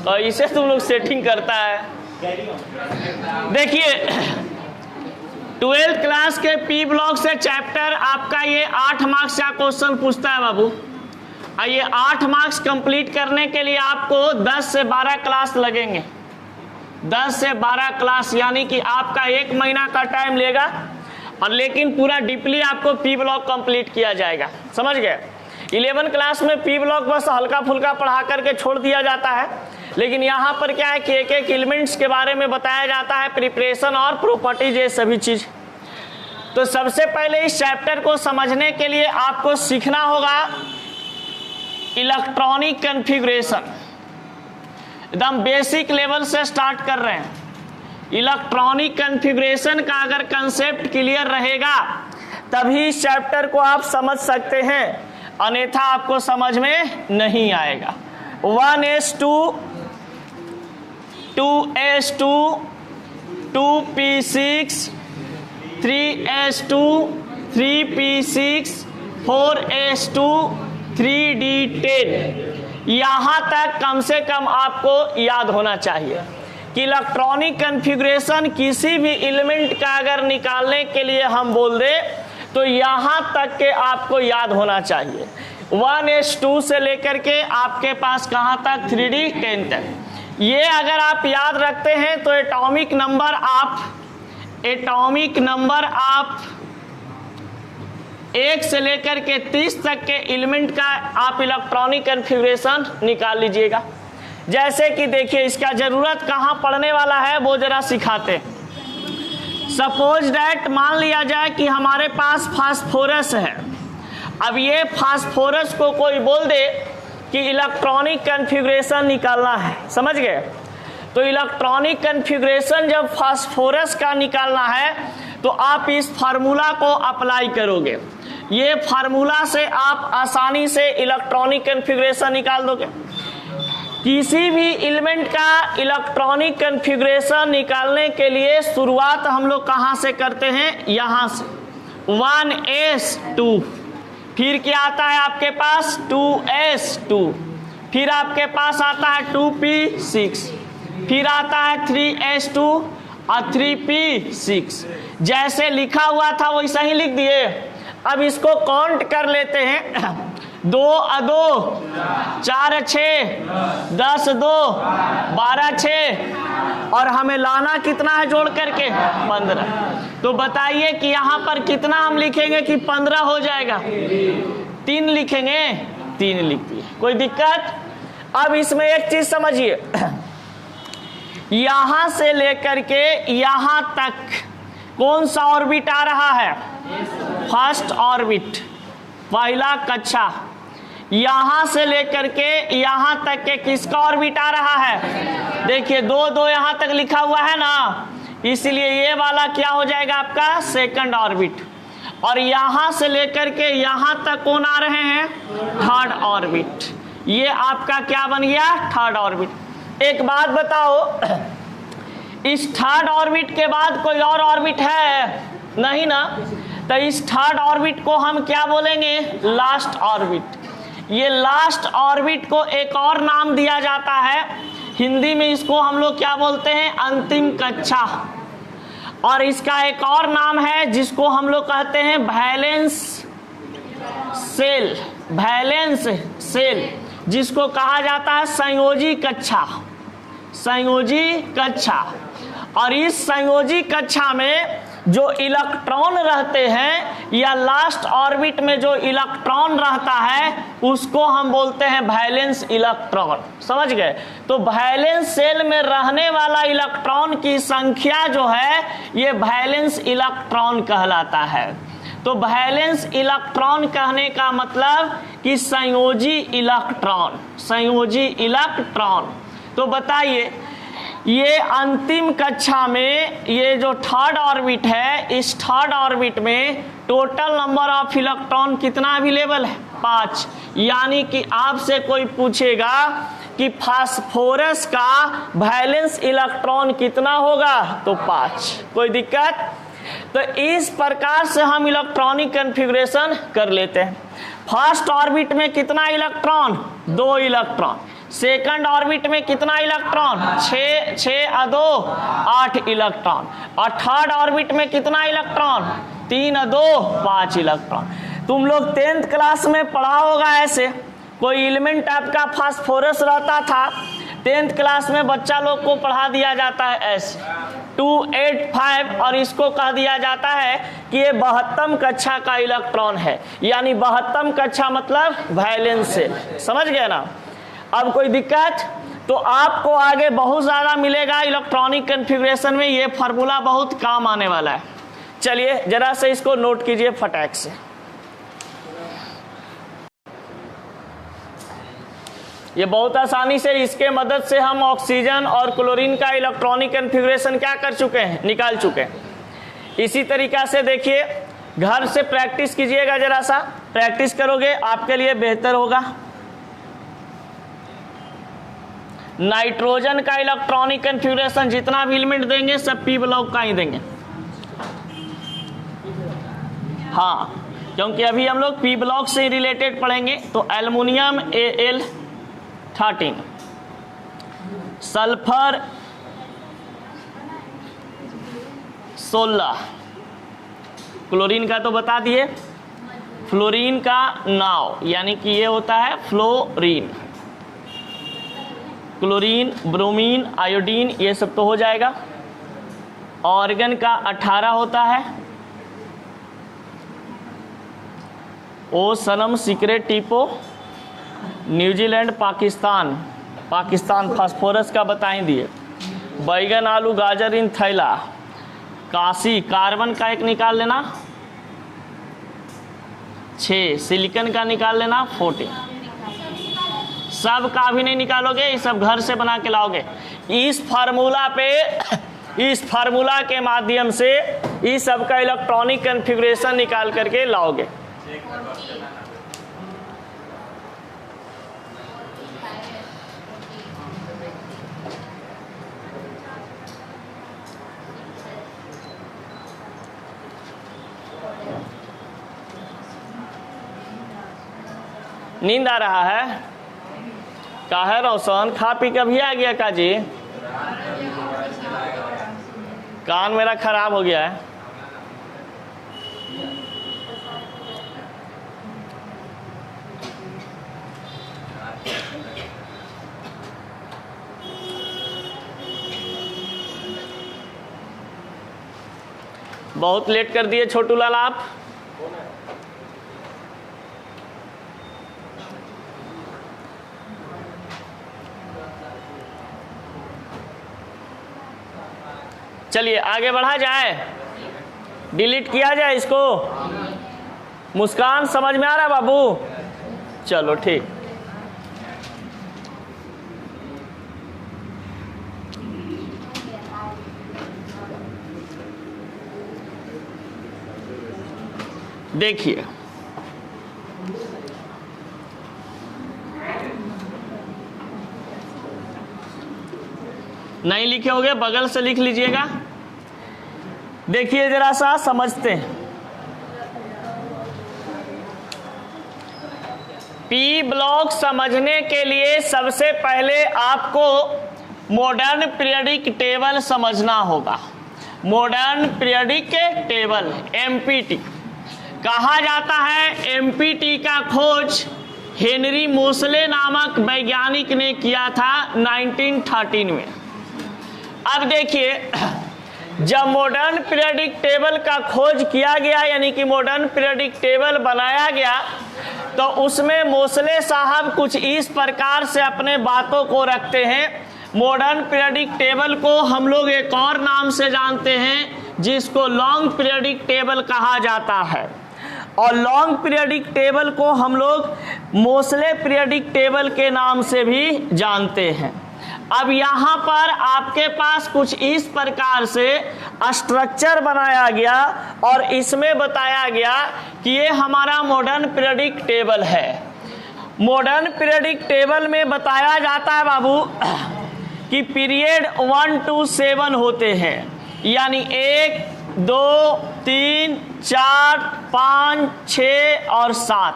और इसे तुम लोग सेटिंग करता है। देखिए 12th क्लास के पी ब्लॉक से चैप्टर आपका ये 8 मार्क्स का क्वेश्चन पूछता है बाबू। और ये 8 मार्क्स कंप्लीट करने के लिए आपको 10 से 12 क्लास लगेंगे। 10 से 12 क्लास यानी कि आपका 1 महीना का टाइम लेगा, और लेकिन पूरा डीपली आपको पी ब्लॉक कंप्लीट किया जाएगा। समझ गए? 11 क्लास में पी ब्लॉक बस हल्का फुल्का पढ़ा करके छोड़ दिया जाता है, लेकिन यहाँ पर क्या है कि एक एक एलिमेंट्स के बारे में बताया जाता है, प्रिपरेशन और प्रॉपर्टीज, ये सभी चीज। तो सबसे पहले इस चैप्टर को समझने के लिए आपको सीखना होगा इलेक्ट्रॉनिक कॉन्फ़िगरेशन। एकदम बेसिक लेवल से स्टार्ट कर रहे हैं। इलेक्ट्रॉनिक कॉन्फ़िगरेशन का अगर कंसेप्ट क्लियर रहेगा तभी इस चैप्टर को आप समझ सकते हैं, अन्यथा आपको समझ में नहीं आएगा। 1s2 2s2 2p6 3s2 3p6 4s2 3d10, यहाँ तक कम से कम आपको याद होना चाहिए कि इलेक्ट्रॉनिक कॉन्फ़िगरेशन किसी भी एलिमेंट का अगर निकालने के लिए हम बोल दे तो यहाँ तक के आपको याद होना चाहिए। 1s2 से लेकर के आपके पास कहाँ तक 3d10 तक। ये अगर आप याद रखते हैं तो एटॉमिक नंबर आप 1 से लेकर के 30 तक के एलिमेंट का आप इलेक्ट्रॉनिक कॉन्फ़िगरेशन निकाल लीजिएगा। जैसे कि देखिए इसका जरूरत कहाँ पड़ने वाला है वो जरा सिखाते हैं। सपोज डैट मान लिया जाए कि हमारे पास फास्फोरस है। अब ये फास्फोरस को कोई बोल दे कि इलेक्ट्रॉनिक कॉन्फ़िगरेशन निकालना है, समझ गए? तो इलेक्ट्रॉनिक कॉन्फ़िगरेशन जब फास्फोरस का निकालना है तो आप इस फार्मूला को अप्लाई करोगे। ये फार्मूला से आप आसानी से इलेक्ट्रॉनिक कॉन्फ़िगरेशन निकाल दोगे। किसी भी एलिमेंट का इलेक्ट्रॉनिक कॉन्फ़िगरेशन निकालने के लिए शुरुआत हम लोग कहाँ से करते हैं? यहाँ से 1s2, फिर क्या आता है आपके पास 2s2, फिर आपके पास आता है 2p6, फिर आता है 3s2 और 3p6। जैसे लिखा हुआ था वैसा ही लिख दिए। अब इसको काउंट कर लेते हैं। 2 और 2 4 6 10 2 12 6, और हमें लाना कितना है जोड़ करके? 15। तो बताइए कि यहाँ पर कितना हम लिखेंगे कि 15 हो जाएगा? 3 लिखेंगे, 3 लिख दिए, कोई दिक्कत? अब इसमें एक चीज समझिए, यहां से लेकर के यहां तक कौन सा ऑर्बिट आ रहा है? फर्स्ट ऑर्बिट, पहला कक्षा। यहां से लेकर के यहां तक के किसका ऑर्बिट आ रहा है? देखिए 2 2 यहां तक लिखा हुआ है ना, इसलिए ये वाला क्या हो जाएगा आपका? Second orbit. और यहां से लेकर के यहां तक कौन आ रहे हैं? Third orbit. ये आपका क्या बन गया? Third orbit. एक बात बताओ, इस थर्ड ऑर्बिट के बाद कोई और ऑर्बिट है? नहीं ना। तो इस थर्ड ऑर्बिट को हम क्या बोलेंगे? Last orbit. ये लास्ट ऑर्बिट को एक और नाम दिया जाता है, हिंदी में इसको हम लोग क्या बोलते हैं? अंतिम कक्षा। और इसका एक और नाम है जिसको हम लोग कहते हैं वैलेंस सेल। वैलेंस सेल जिसको कहा जाता है संयोजी कक्षा। संयोजी कक्षा। और इस संयोजी कक्षा में जो इलेक्ट्रॉन रहते हैं या लास्ट ऑर्बिट में जो इलेक्ट्रॉन रहता है उसको हम बोलते हैं वैलेंस इलेक्ट्रॉन। समझ गए? तो वैलेंस सेल में रहने वाला इलेक्ट्रॉन की संख्या जो है ये वैलेंस इलेक्ट्रॉन कहलाता है। तो वैलेंस इलेक्ट्रॉन कहने का मतलब कि संयोजी इलेक्ट्रॉन। संयोजी इलेक्ट्रॉन। तो बताइए ये अंतिम कक्षा में ये जो थर्ड ऑर्बिट है, इस थर्ड ऑर्बिट में टोटल नंबर ऑफ इलेक्ट्रॉन कितना अवेलेबल है? 5। यानी कि आपसे कोई पूछेगा कि फास्फोरस का वैलेंस इलेक्ट्रॉन कितना होगा? तो 5। कोई दिक्कत? तो इस प्रकार से हम इलेक्ट्रॉनिक कॉन्फ़िगरेशन कर लेते हैं। फर्स्ट ऑर्बिट में कितना इलेक्ट्रॉन? 2 इलेक्ट्रॉन। सेकंड ऑर्बिट में कितना इलेक्ट्रॉन? 6 अदो 8 इलेक्ट्रॉन। और थर्ड ऑर्बिट में कितना इलेक्ट्रॉन? 3 अदो 5 इलेक्ट्रॉन। तुम लोग 10th क्लास में पढ़ा होगा ऐसे, कोई एलिमेंट टाइप का फास्फोरस रहता था, 10th क्लास में बच्चा लोग को पढ़ा दिया जाता है ऐसे 285, और इसको कह दिया जाता है कि ये 72 कक्षा का इलेक्ट्रॉन है, यानी 72 कक्षा मतलब वैलेंस से। समझ गए ना? अब कोई दिक्कत? तो आपको आगे बहुत ज़्यादा मिलेगा इलेक्ट्रॉनिक कन्फिग्रेशन में, ये फार्मूला बहुत काम आने वाला है। चलिए जरा से इसको नोट कीजिए फटाक से। ये बहुत आसानी से इसके मदद से हम ऑक्सीजन और क्लोरीन का इलेक्ट्रॉनिक कन्फिग्रेशन क्या कर चुके हैं? निकाल चुके हैं। इसी तरीका से देखिए, घर से प्रैक्टिस कीजिएगा, जरा सा प्रैक्टिस करोगे आपके लिए बेहतर होगा। नाइट्रोजन का इलेक्ट्रॉनिक कन्फिग्रेशन जितना भी एलिमेंट देंगे सब पी ब्लॉक का ही देंगे। हाँ, क्योंकि अभी हम लोग पी ब्लॉक से रिलेटेड पढ़ेंगे। तो एल्युमिनियम Al13, सल्फर 16, क्लोरीन का तो बता दिए, फ्लोरीन का 9, यानी कि ये होता है फ्लोरीन, क्लोरीन, ब्रोमीन, आयोडीन, ये सब तो हो जाएगा। ऑर्गन का 18 होता है, ओ सनम, सीक्रेट, टीपो, न्यूजीलैंड, पाकिस्तान फास्फोरस का बताएं दिए, बैगन, आलू, गाजर इन थैला, काशी, कार्बन का एक निकाल लेना 6, सिलिकॉन का निकाल लेना 14। सब का भी नहीं निकालोगे, ये सब घर से बना के लाओगे। इस फार्मूला के माध्यम से इस सब का इलेक्ट्रॉनिक कन्फिग्रेशन निकाल करके लाओगे। नींद आ रहा है? का है रोशन? खा पी के भी आ गया का जी? कान मेरा खराब हो गया है। बहुत लेट कर दिए छोटू लाल आप। चलिए आगे बढ़ा जाए, डिलीट किया जाए इसको। मुस्कान समझ में आ रहा बाबू? चलो ठीक। देखिए नहीं लिखे होगे बगल से लिख लीजिएगा। देखिए जरा सा समझते हैं। पी ब्लॉक समझने के लिए सबसे पहले आपको मॉडर्न पीरियडिक टेबल समझना होगा। मॉडर्न पीरियडिक टेबल एमपीटी कहा जाता है। एमपीटी का खोज हेनरी मोसले नामक वैज्ञानिक ने किया था 1913 में। अब देखिए जब मॉडर्न पीरियडिक टेबल का खोज किया गया, यानी कि मॉडर्न पीरियडिक टेबल बनाया गया, तो उसमें मोसले साहब कुछ इस प्रकार से अपने बातों को रखते हैं। मॉडर्न पीरियडिक टेबल को हम लोग एक और नाम से जानते हैं जिसको लॉन्ग पीरियडिक टेबल कहा जाता है, और लॉन्ग पीरियडिक टेबल को हम लोग मोसले पीरियडिक टेबल के नाम से भी जानते हैं। अब यहाँ पर आपके पास कुछ इस प्रकार से स्ट्रक्चर बनाया गया और इसमें बताया गया कि ये हमारा मॉडर्न पीरियडिक टेबल है। मॉडर्न पीरियडिक टेबल में बताया जाता है बाबू कि पीरियड 1 to 7 होते हैं, यानी 1, 2, 3, 4, 5, 6 और 7।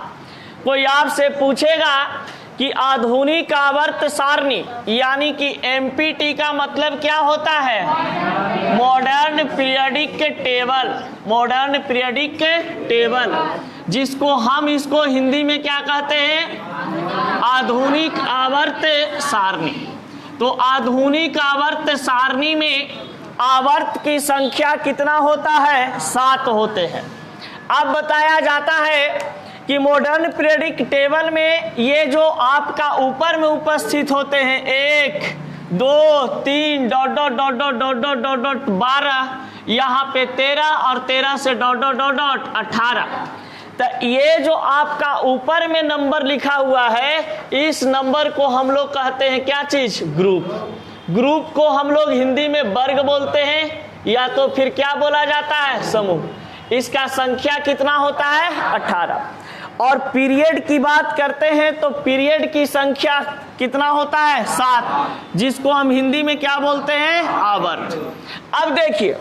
कोई आपसे पूछेगा कि आधुनिक आवर्त सारणी यानी कि एमपीटी का मतलब क्या होता है? Modern periodic table. Modern periodic table, जिसको हम इसको हिंदी में क्या कहते हैं? आधुनिक आवर्त सारणी। तो आधुनिक आवर्त सारणी में आवर्त की संख्या कितना होता है? 7 होते हैं। अब बताया जाता है कि मॉडर्न पीरियडिक टेबल में ये जो आपका ऊपर में उपस्थित होते हैं 1 2 3 dot dot dot dot dot dot dot dot 12, यहाँ पे 13 और 13 से डॉट डॉट डॉट डॉट 18। तो ये जो आपका ऊपर में नंबर लिखा हुआ है, इस नंबर को हम लोग कहते हैं क्या चीज? ग्रुप। ग्रुप को हम लोग हिंदी में वर्ग बोलते हैं, या तो फिर क्या बोला जाता है? समूह। इसका संख्या कितना होता है? 18। और पीरियड की बात करते हैं तो पीरियड की संख्या कितना होता है? 7, जिसको हम हिंदी में क्या बोलते हैं? आवर्त। अब देखिए,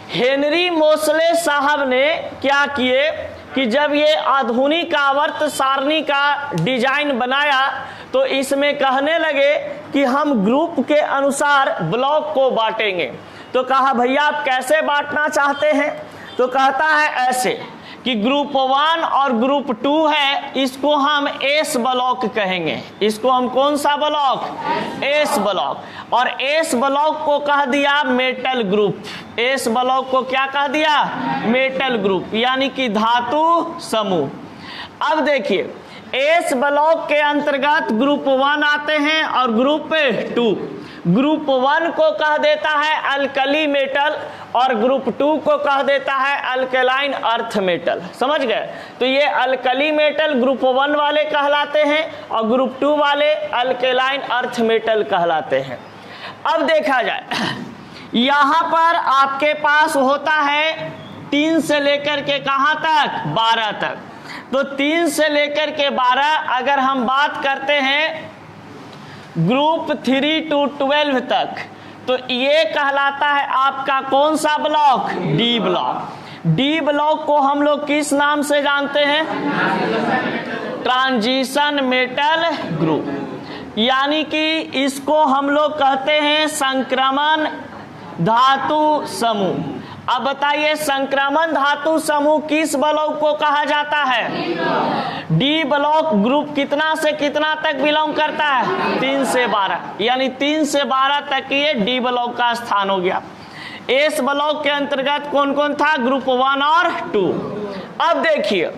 हेनरी मोसले साहब ने क्या किए कि जब ये आधुनिक आवर्त सारणी का डिजाइन बनाया तो इसमें कहने लगे कि हम ग्रुप के अनुसार ब्लॉक को बांटेंगे। तो कहा भैया आप कैसे बांटना चाहते हैं? तो कहता है ऐसे कि ग्रुप 1 और ग्रुप 2 है, इसको हम एस ब्लॉक कहेंगे। इसको हम कौन सा ब्लॉक? S block. और एस ब्लॉक को कह दिया मेटल ग्रुप। एस ब्लॉक को क्या कह दिया? मेटल ग्रुप, यानी कि धातु समूह। अब देखिए, एस ब्लॉक के अंतर्गत ग्रुप 1 आते हैं और ग्रुप 2। ग्रुप 1 को कह देता है अल्कली मेटल और ग्रुप 2 को कह देता है अल्कलाइन अर्थ मेटल। समझ गए? तो ये अल्कली मेटल ग्रुप 1 वाले कहलाते हैं और ग्रुप 2 वाले अल्कलाइन अर्थ मेटल कहलाते हैं। अब देखा जाए, यहाँ पर आपके पास होता है 3 से लेकर के कहाँ तक? 12 तक। तो 3 से लेकर के 12 अगर हम बात करते हैं ग्रुप 3 to 12 तक, तो ये कहलाता है आपका कौन सा block? D block. D block को हम लोग किस नाम से जानते हैं? ट्रांजिशन मेटल ग्रुप, यानी कि इसको हम लोग कहते हैं संक्रमण धातु समूह। अब बताइए, संक्रमण धातु समूह किस ब्लॉक को कहा जाता है? D block. ग्रुप कितना से कितना तक बिलोंग करता है? 3 से 12, यानी 3 से 12 तक ये डी ब्लॉक का स्थान हो गया। एस ब्लॉक के अंतर्गत कौन कौन था? ग्रुप 1 और 2। अब देखिए,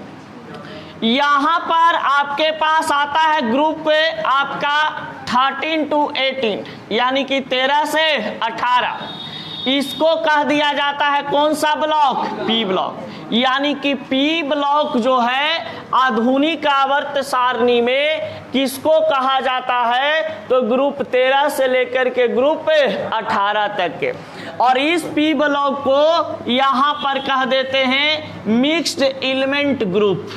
यहाँ पर आपके पास आता है ग्रुप आपका 13 to 18, यानी कि 13 से 18। इसको कह दिया जाता है कौन सा ब्लॉक? P block. यानी कि पी ब्लॉक जो है आधुनिक आवर्त सारणी में किसको कहा जाता है? तो ग्रुप 13 से लेकर के ग्रुप 18 तक के। और इस पी ब्लॉक को यहाँ पर कह देते हैं mixed element group.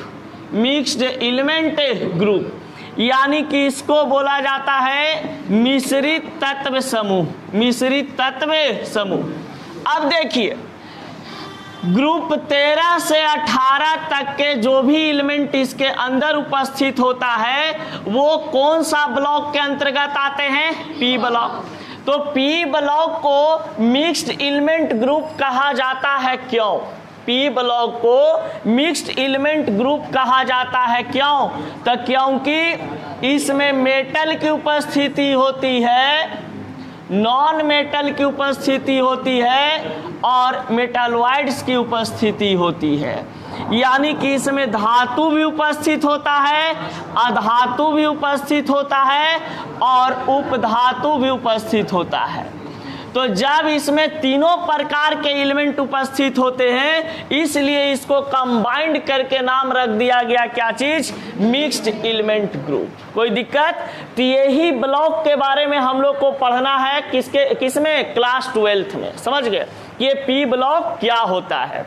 Mixed element group, यानी कि इसको बोला जाता है मिश्रित तत्व समूह। मिश्रित तत्व समूह। अब देखिए, ग्रुप 13 से 18 तक के जो भी एलिमेंट इसके अंदर उपस्थित होता है वो कौन सा ब्लॉक के अंतर्गत आते हैं? P block. तो पी ब्लॉक को मिक्स्ड एलिमेंट ग्रुप कहा जाता है। क्यों? पी ब्लॉक को मिक्स्ड एलिमेंट ग्रुप कहा जाता है। क्यों? तो क्योंकि इसमें मेटल की उपस्थिति होती है, नॉन मेटल की उपस्थिति होती है और मेटालॉइड्स की उपस्थिति होती है। यानी कि इसमें धातु भी उपस्थित होता है, अधातु भी उपस्थित होता है और उपधातु भी उपस्थित होता है। तो जब इसमें तीनों प्रकार के एलिमेंट उपस्थित होते हैं, इसलिए इसको कंबाइंड करके नाम रख दिया गया क्या चीज? Mixed element group. कोई दिक्कत? तो यही ब्लॉक के बारे में हम लोग को पढ़ना है। किसमें? क्लास 12th में। समझ गए ये पी ब्लॉक क्या होता है।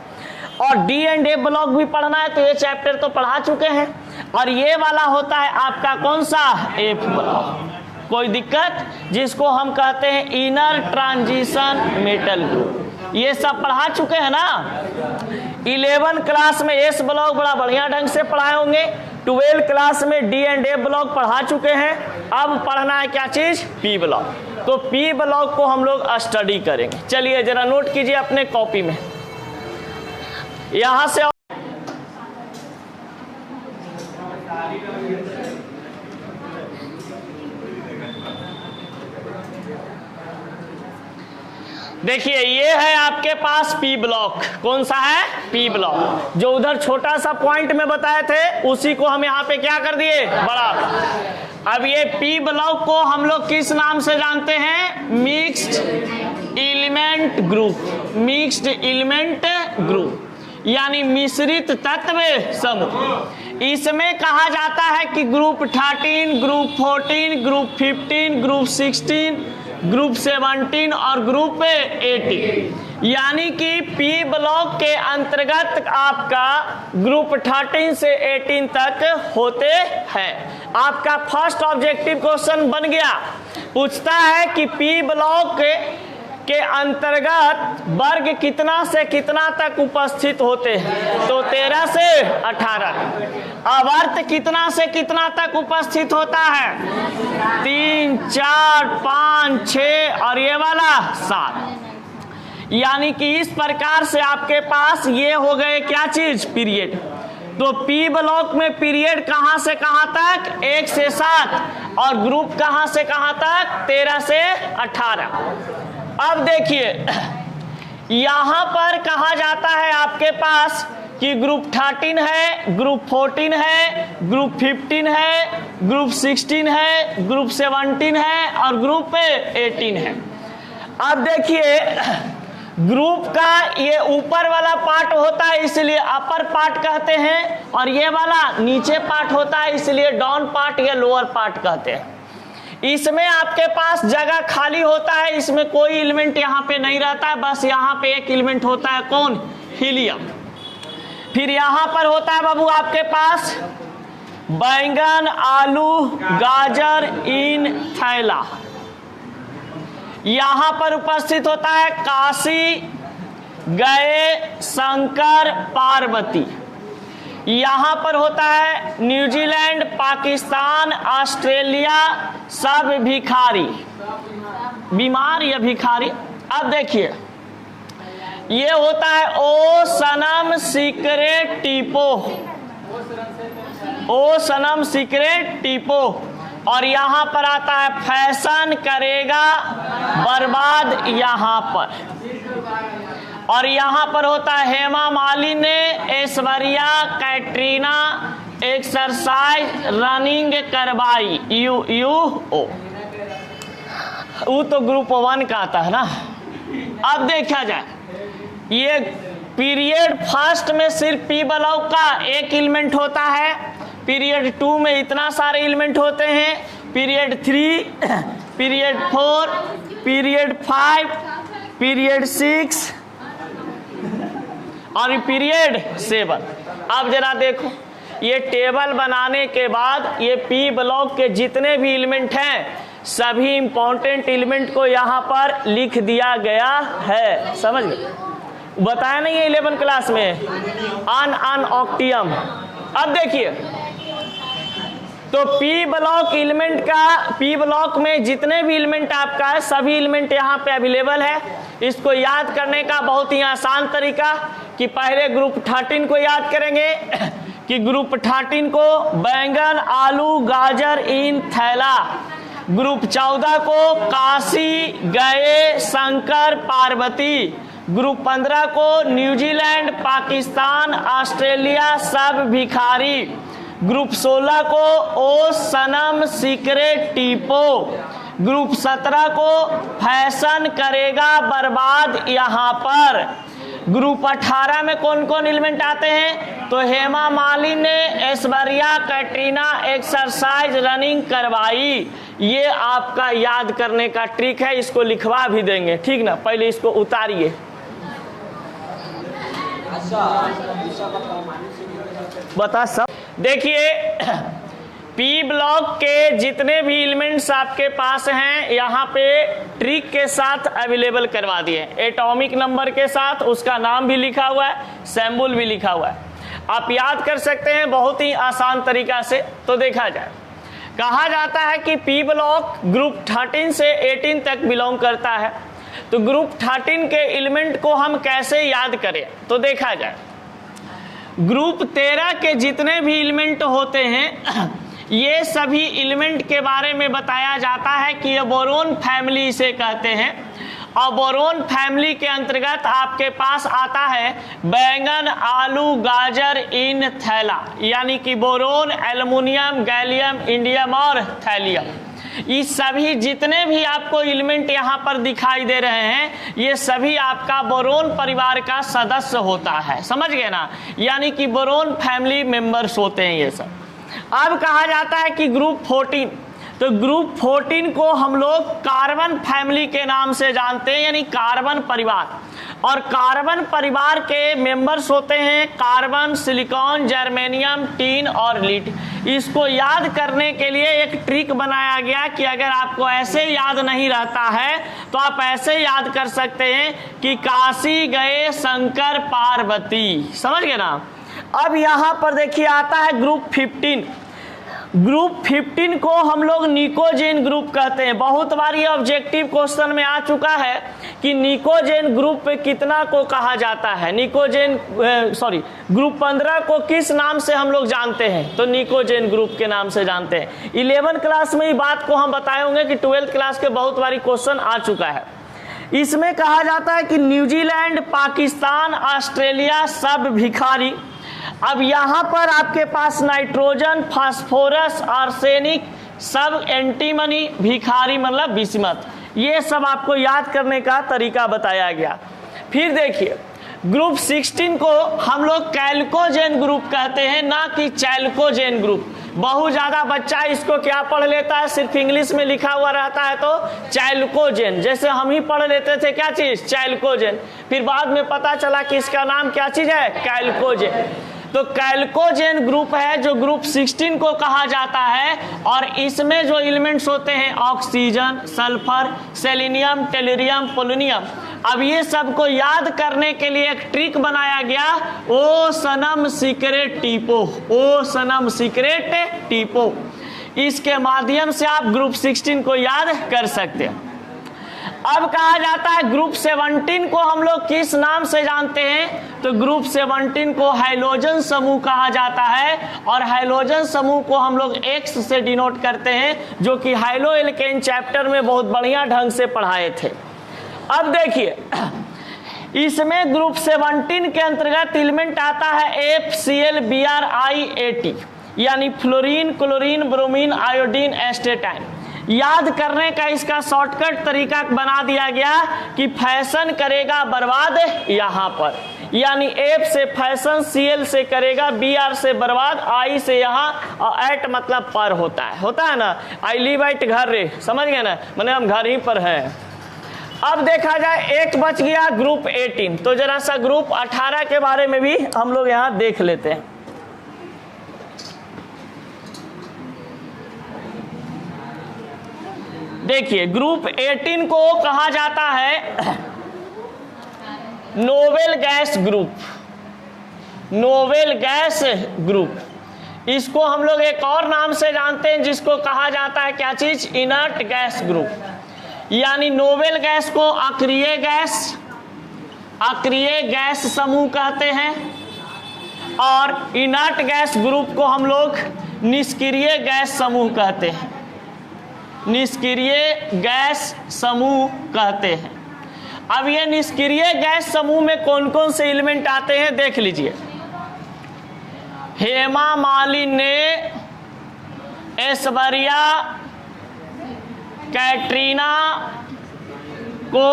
और डी एंड ए ब्लॉक भी पढ़ना है, तो ये चैप्टर तो पढ़ा चुके हैं। और ये वाला होता है आपका कौन सा? F block. कोई दिक्कत? जिसको हम कहते हैं इनर ट्रांजिशन मेटल ग्रुप। ये सब पढ़ा चुके हैं ना। 11 क्लास में एस ब्लॉक बड़ा बढ़िया ढंग से पढ़ाए होंगे। 12 क्लास में डी एंड ए ब्लॉक पढ़ा चुके हैं। अब पढ़ना है क्या चीज? P block. तो पी ब्लॉक को हम लोग स्टडी करेंगे। चलिए जरा नोट कीजिए अपने कॉपी में। यहां से देखिए, ये है आपके पास पी ब्लॉक। कौन सा है? P block. जो उधर छोटा सा पॉइंट में बताए थे उसी को हम यहाँ पे क्या कर दिए? बड़ा। अब ये पी ब्लॉक को हम लोग किस नाम से जानते हैं? Mixed element group. Mixed element group यानी मिश्रित तत्व समूह। इसमें कहा जाता है कि group 13, group 14, group 15, group 16, group 17 और ग्रुप 18। यानी कि पी ब्लॉक के अंतर्गत आपका ग्रुप 13 से 18 तक होते हैं। आपका फर्स्ट ऑब्जेक्टिव क्वेश्चन बन गया। पूछता है कि पी ब्लॉक के अंतर्गत वर्ग कितना से कितना तक उपस्थित होते हैं? तो 13 से 18। अवर्त कितना से कितना तक उपस्थित होता है? 3, 4, 5, 6 और ये वाला 7। यानी कि इस प्रकार से आपके पास ये हो गए क्या चीज? पीरियड। तो पी ब्लॉक में पीरियड कहां से कहां तक? 1 से 7। और ग्रुप कहां से कहां तक? 13 से 18। अब देखिए, यहां पर कहा जाता है आपके पास कि ग्रुप 13 है, ग्रुप 14 है, ग्रुप 15 है, ग्रुप 16 है, ग्रुप 17 है और ग्रुप 18 है। अब देखिए, ग्रुप का ये ऊपर वाला पार्ट होता है इसलिए अपर पार्ट कहते हैं, और ये वाला नीचे पार्ट होता है इसलिए डाउन पार्ट या लोअर पार्ट कहते हैं। इसमें आपके पास जगह खाली होता है, इसमें कोई एलिमेंट यहाँ पे नहीं रहता है, बस यहाँ पे एक एलिमेंट होता है। कौन? हीलियम। फिर यहाँ पर होता है बाबू आपके पास बैंगन, आलू, गाजर इन थैला। यहाँ पर उपस्थित होता है काशी, गए, शंकर, पार्वती। यहाँ पर होता है न्यूजीलैंड, पाकिस्तान, ऑस्ट्रेलिया, सब भिखारी। बीमार या भिखारी। अब देखिए, ये होता है ओ सनम सीक्रेट टीपो। ओ सनम सीक्रेट टीपो। और यहाँ पर आता है फैशन करेगा बर्बाद यहाँ पर। और यहाँ पर होता है हेमा मालिनी, ऐश्वर्या, कैटरीना एक्सरसाइज रनिंग करवाई। UUO। वो तो ग्रुप 1 का आता है ना। अब देखा जाए, ये पीरियड फर्स्ट में सिर्फ पी ब्लॉक का एक एलिमेंट होता है। पीरियड 2 में इतना सारे एलिमेंट होते हैं। पीरियड 3, पीरियड 4, पीरियड 5, पीरियड 6 और पीरियड 7। अब जरा देखो, ये टेबल बनाने के बाद ये पी ब्लॉक के जितने भी एलिमेंट हैं सभी इंपॉर्टेंट एलिमेंट को यहाँ पर लिख दिया गया है। समझ गए? बताया नहीं है 11 क्लास में अन ऑक्टियम। अब देखिए, तो पी ब्लॉक एलिमेंट का, पी ब्लॉक में जितने भी एलिमेंट आपका है सभी एलिमेंट यहाँ पे अवेलेबल है। इसको याद करने का बहुत ही आसान तरीका कि पहले ग्रुप 13 को याद करेंगे कि ग्रुप 13 को बैंगन, आलू, गाजर इन थैला। ग्रुप 14 को काशी, गए, शंकर, पार्वती। ग्रुप 15 को न्यूजीलैंड, पाकिस्तान, ऑस्ट्रेलिया, सब भिखारी। ग्रुप 16 को ओ सनम सीक्रेट टीपो। ग्रुप 17 को फैशन करेगा बर्बाद यहाँ पर। ग्रुप 18 में कौन कौन एलिमेंट आते हैं? तो हेमा मालिनी, ऐश्वर्या, कैटरीना एक्सरसाइज रनिंग करवाई। ये आपका याद करने का ट्रिक है। इसको लिखवा भी देंगे, ठीक ना। पहले इसको उतारिए। बता सब। देखिए, पी ब्लॉक के जितने भी एलिमेंट्स आपके पास हैं यहाँ पे ट्रिक के साथ अवेलेबल करवा दिए, एटॉमिक नंबर के साथ, उसका नाम भी लिखा हुआ है, सिंबल भी लिखा हुआ है, आप याद कर सकते हैं बहुत ही आसान तरीका से। तो देखा जाए, कहा जाता है कि पी ब्लॉक ग्रुप 13 से 18 तक बिलोंग करता है। तो ग्रुप 13 के एलिमेंट को हम कैसे याद करें? तो देखा जाए, ग्रुप 13 के जितने भी एलिमेंट होते हैं ये सभी एलिमेंट के बारे में बताया जाता है कि ये बोरोन फैमिली इसे कहते हैं। और बोरोन फैमिली के अंतर्गत आपके पास आता है बैंगन, आलू, गाजर, इन, थैला, यानी कि बोरोन, एल्युमिनियम, गैलियम, इंडियम और थैलियम। ये सभी जितने भी आपको एलिमेंट यहाँ पर दिखाई दे रहे हैं ये सभी आपका बोरोन परिवार का सदस्य होता है, समझ गए ना, यानी कि बोरोन फैमिली मेंबर्स होते हैं ये सब। अब कहा जाता है कि ग्रुप 14, तो ग्रुप 14 को हम लोग कार्बन फैमिली के नाम से जानते हैं, यानी कार्बन परिवार। और कार्बन परिवार के मेंबर्स होते हैं कार्बन, सिलिकॉन, जर्मेनियम, टीन और लीड। इसको याद करने के लिए एक ट्रिक बनाया गया कि अगर आपको ऐसे याद नहीं रहता है तो आप ऐसे याद कर सकते हैं कि काशी गए शंकर पार्वती, समझ गए ना। अब यहाँ पर देखिए आता है ग्रुप 15। ग्रुप 15 को हम लोग निकोजेन ग्रुप कहते हैं। बहुत बार ये ऑब्जेक्टिव क्वेश्चन में आ चुका है कि निकोजेन ग्रुप कितना को कहा जाता है। निकोजेन ग्रुप 15 को किस नाम से हम लोग जानते हैं? तो निकोजेन ग्रुप के नाम से जानते हैं। 11 क्लास में ये बात को हम बताए होंगे कि 12th क्लास के बहुत बारी क्वेश्चन आ चुका है। इसमें कहा जाता है कि न्यूजीलैंड, पाकिस्तान, ऑस्ट्रेलिया सब भिखारी। अब यहाँ पर आपके पास नाइट्रोजन, फास्फोरस, आर्सेनिक सब एंटीमनी, भिखारी मतलब बिस्मत, ये सब आपको याद करने का तरीका बताया गया। फिर देखिए ग्रुप 16 को हम लोग कैल्कोजेन ग्रुप कहते हैं, ना कि चैल्कोजेन ग्रुप। बहुत ज़्यादा बच्चा इसको क्या पढ़ लेता है, सिर्फ इंग्लिश में लिखा हुआ रहता है तो चैल्कोजेन, जैसे हम ही पढ़ लेते थे क्या चीज़, चैल्कोजेन। फिर बाद में पता चला कि इसका नाम क्या चीज़ है, कैल्कोजेन। तो कैल्कोजेन ग्रुप है जो ग्रुप 16 को कहा जाता है। और इसमें जो एलिमेंट्स होते हैं oxygen, sulphur, selenium, tellurium, polonium. अब ये सबको याद करने के लिए एक ट्रिक बनाया गया, ओ सनम सीक्रेट टीपो, ओ सनम सीक्रेट टीपो। इसके माध्यम से आप ग्रुप 16 को याद कर सकते हैं। अब कहा जाता है ग्रुप 17 को हम लोग किस नाम से जानते हैं? तो ग्रुप 17 को हाइड्रोजन समूह कहा जाता है। और हाइड्रोजन समूह को हम लोग X से डिनोट करते हैं, जो कि हाइड्रो एल्केन चैप्टर में बहुत बढ़िया ढंग से पढ़ाए थे। अब देखिए इसमें ग्रुप 17 के अंतर्गत एलिमेंट आता है FClBrIAT, यानी fluorine, chlorine, bromine, iodine, astatine. याद करने का इसका शॉर्टकट तरीका बना दिया गया कि फैशन करेगा बर्बाद यहाँ पर, यानी F से फैशन, Cl से करेगा, Br से बर्बाद, I से यहाँ, और एट मतलब पर होता है ना, आई लिव एट घर रे, समझ गए ना, मैंने हम घर ही पर हैं। अब देखा जाए एक बच गया ग्रुप 18, तो जरा सा ग्रुप 18 के बारे में भी हम लोग यहाँ देख लेते हैं। देखिए ग्रुप 18 को कहा जाता है noble gas group, noble gas group. इसको हम लोग एक और नाम से जानते हैं जिसको कहा जाता है क्या चीज, इनर्ट गैस ग्रुप। यानी नोबेल गैस को अक्रिय गैस समूह कहते हैं, और इनर्ट गैस ग्रुप को हम लोग निष्क्रिय गैस समूह कहते हैं, निष्क्रिय गैस समूह कहते हैं। अब ये निष्क्रिय गैस समूह में कौन कौन से एलिमेंट आते हैं देख लीजिए। हेमा मालिनी ने ऐश्वर्या कैटरीना को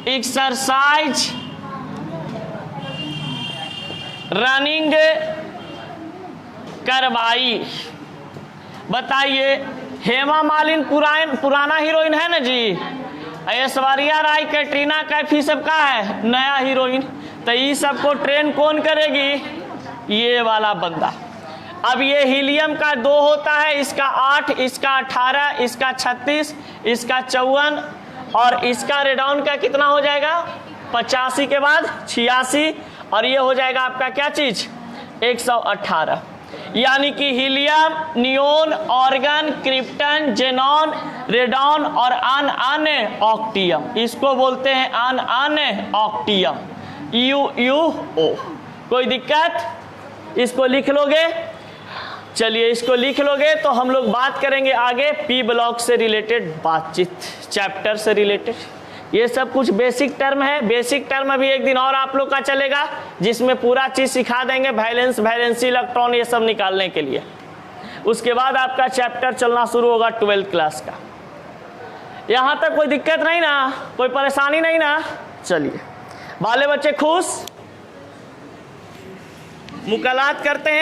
एक्सरसाइज रनिंग करवाई। बताइए हेमा मालिनी पुराना हीरोइन है ना जी, ऐश्वर्या राय, कैटरीना कैफ ही सब का है नया हीरोइन। तो ये सबको ट्रेन कौन करेगी, ये वाला बंदा। अब ये हीलियम का 2 होता है, इसका 8, इसका 18, इसका 36, इसका 54 और इसका रेडॉन का कितना हो जाएगा 85 के बाद 86 और ये हो जाएगा आपका क्या चीज 118। यानी कि helium, neon, organ, krypton, xenon, radon और अन ऑक्टियम, इसको बोलते हैं अन ऑक्टियम, UUO। कोई दिक्कत? इसको लिख लोगे? चलिए इसको लिख लोगे तो हम लोग बात करेंगे आगे पी ब्लॉक से रिलेटेड बातचीत, चैप्टर से रिलेटेड। ये सब कुछ बेसिक टर्म है, बेसिक टर्म अभी एक दिन और आप लोग का चलेगा जिसमें पूरा चीज सिखा देंगे, वैलेंस, वैलेंसी, इलेक्ट्रॉन, ये सब निकालने के लिए। उसके बाद आपका चैप्टर चलना शुरू होगा 12th क्लास का। यहां तक कोई दिक्कत नहीं ना, कोई परेशानी नहीं ना? चलिए बाले बच्चे खुश, मुकलात करते हैं।